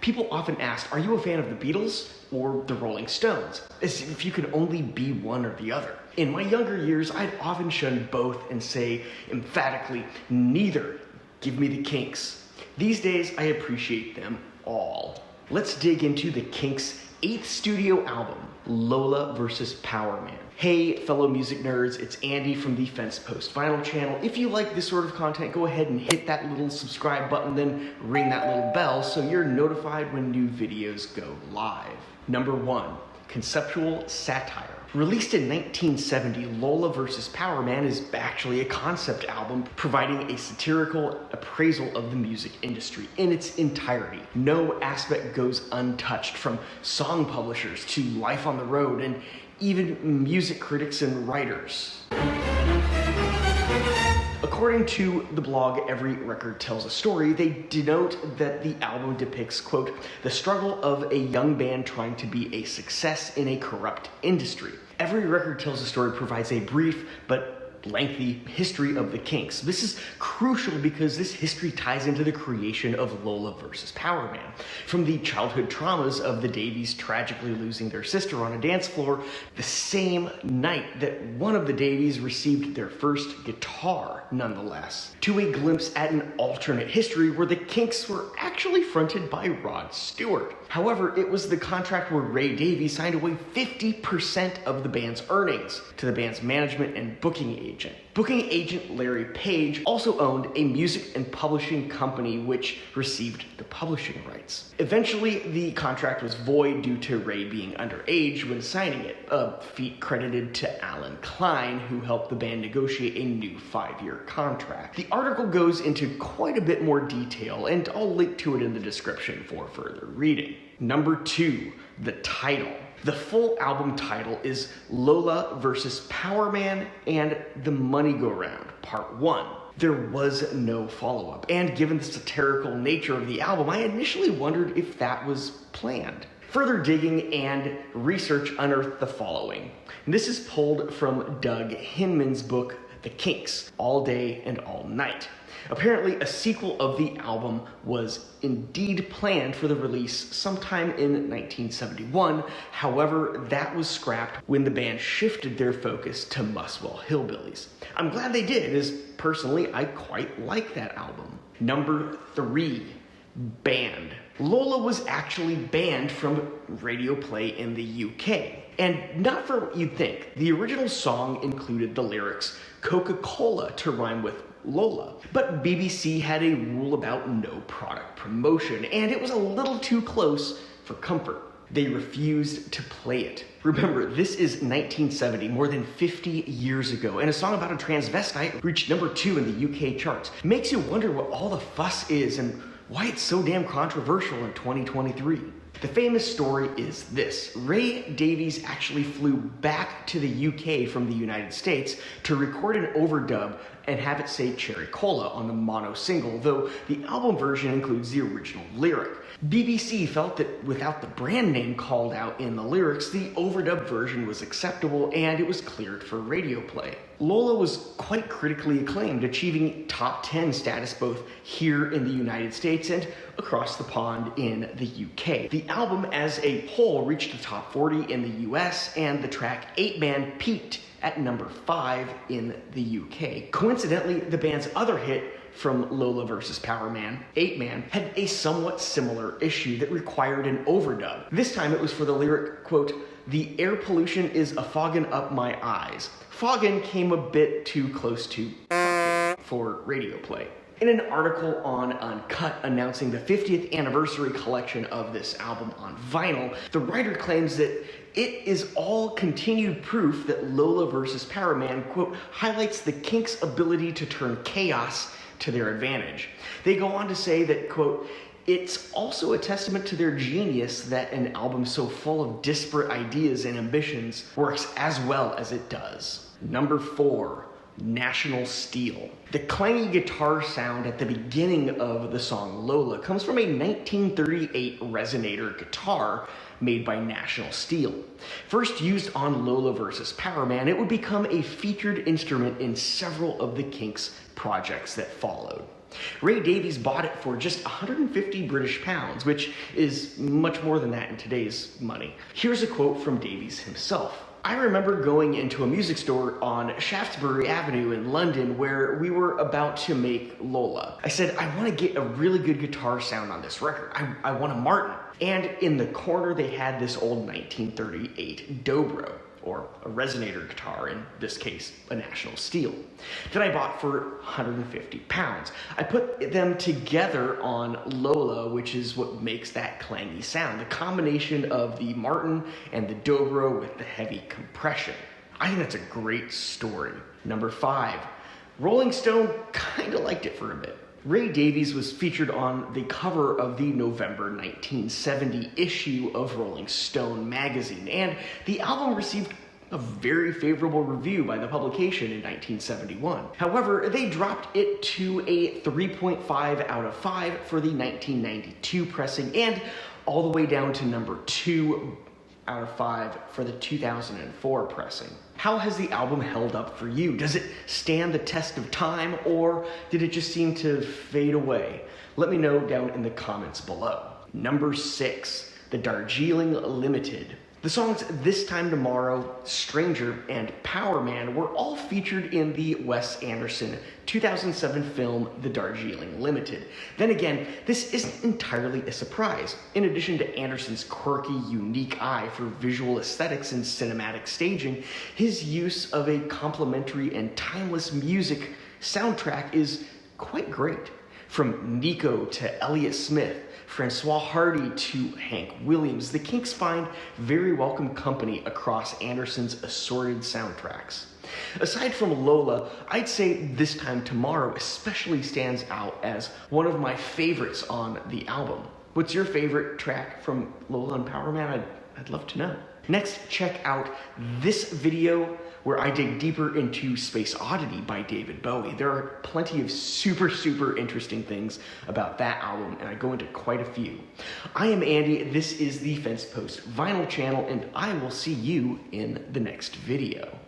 People often ask, are you a fan of the Beatles or the Rolling Stones? As if you could only be one or the other. In my younger years, I'd often shun both and say emphatically, neither. Give me the Kinks. These days, I appreciate them all. Let's dig into the Kinks' 8th studio album, Lola vs. Powerman. Hey, fellow music nerds, it's Andy from the Fence Post Vinyl channel. If you like this sort of content, go ahead and hit that little subscribe button, then ring that little bell so you're notified when new videos go live. Number 1, Conceptual Satire. Released in 1970, Lola vs. Powerman is actually a concept album providing a satirical appraisal of the music industry in its entirety. No aspect goes untouched, from song publishers to life on the road and even music critics and writers. According to the blog Every Record Tells a Story, they denote that the album depicts, quote, the struggle of a young band trying to be a success in a corrupt industry. Every Record Tells a Story provides a brief but lengthy history of the Kinks. This is crucial because this history ties into the creation of Lola vs. Powerman. From the childhood traumas of the Davies tragically losing their sister on a dance floor the same night that one of the Davies received their first guitar, nonetheless, to a glimpse at an alternate history where the Kinks were actually fronted by Rod Stewart. However, it was the contract where Ray Davies signed away 50% of the band's earnings to the band's management and booking agent. Booking agent Larry Page also owned a music and publishing company which received the publishing rights. Eventually, the contract was void due to Ray being underage when signing it, a feat credited to Alan Klein, who helped the band negotiate a new 5-year contract. The article goes into quite a bit more detail, and I'll link to it in the description for further reading. Number 2, the title. The full album title is Lola vs. Powerman and the Moneygoround, Part 1. There was no follow-up, and given the satirical nature of the album, I initially wondered if that was planned. Further digging and research unearthed the following. And this is pulled from Doug Hinman's book, The Kinks, All Day and All Night. Apparently, a sequel of the album was indeed planned for the release sometime in 1971. However, that was scrapped when the band shifted their focus to Muswell Hillbillies. I'm glad they did, as personally, I quite like that album. Number 3, banned. Lola was actually banned from radio play in the UK. And not for what you'd think. The original song included the lyrics, Coca-Cola to rhyme with Lola. But BBC had a rule about no product promotion, and it was a little too close for comfort. They refused to play it. Remember, this is 1970, more than 50 years ago, and a song about a transvestite reached number 2 in the UK charts. Makes you wonder what all the fuss is and why it's so damn controversial in 2023. The famous story is this. Ray Davies actually flew back to the UK from the United States to record an overdub and have it say Cherry Cola on the mono single, though the album version includes the original lyric. BBC felt that without the brand name called out in the lyrics, the overdub version was acceptable and it was cleared for radio play. Lola was quite critically acclaimed, achieving top 10 status both here in the United States and across the pond in the UK. The album as a whole reached the top 40 in the US, and the track 8 Man peaked at number 5 in the UK. Coincidentally, the band's other hit from Lola vs. Powerman, 8 Man, had a somewhat similar issue that required an overdub. This time it was for the lyric, quote, the air pollution is a-foggin' up my eyes. Foggin' came a bit too close to for radio play. In an article on Uncut announcing the 50th anniversary collection of this album on vinyl, the writer claims that it is all continued proof that Lola vs. Powerman, quote, highlights the Kinks' ability to turn chaos to their advantage. They go on to say that, quote, it's also a testament to their genius that an album so full of disparate ideas and ambitions works as well as it does. Number 4, National Steel. The clangy guitar sound at the beginning of the song Lola comes from a 1938 resonator guitar made by National Steel. First used on Lola vs. Powerman, it would become a featured instrument in several of the Kinks projects that followed. Ray Davies bought it for just 150 British pounds, which is much more than that in today's money. Here's a quote from Davies himself. I remember going into a music store on Shaftesbury Avenue in London where we were about to make Lola. I said, I want to get a really good guitar sound on this record. I want a Martin. And in the corner they had this old 1938 Dobro, or a resonator guitar, in this case, a National Steel, that I bought for 150 pounds. I put them together on Lola, which is what makes that clangy sound, the combination of the Martin and the Dobro with the heavy compression. I think that's a great story. Number 5, Rolling Stone kinda liked it for a bit. Ray Davies was featured on the cover of the November 1970 issue of Rolling Stone magazine, and the album received a very favorable review by the publication in 1971. However, they dropped it to a 3.5 out of 5 for the 1992 pressing, and all the way down to number 2 out of 5 for the 2004 pressing. How has the album held up for you? Does it stand the test of time, or did it just seem to fade away? Let me know down in the comments below. Number 6, the Darjeeling Limited. The songs This Time Tomorrow, Stranger, and Powerman were all featured in the Wes Anderson 2007 film The Darjeeling Limited. Then again, this isn't entirely a surprise. In addition to Anderson's quirky, unique eye for visual aesthetics and cinematic staging, his use of a complementary and timeless music soundtrack is quite great. From Nico to Elliott Smith, Francois Hardy to Hank Williams, the Kinks find very welcome company across Anderson's assorted soundtracks. Aside from Lola, I'd say This Time Tomorrow especially stands out as one of my favorites on the album. What's your favorite track from Lola and Powerman? I'd love to know. Next, check out this video where I dig deeper into Space Oddity by David Bowie. There are plenty of super interesting things about that album, and I go into quite a few. I am Andy, this is the Fence Post Vinyl channel, and I will see you in the next video.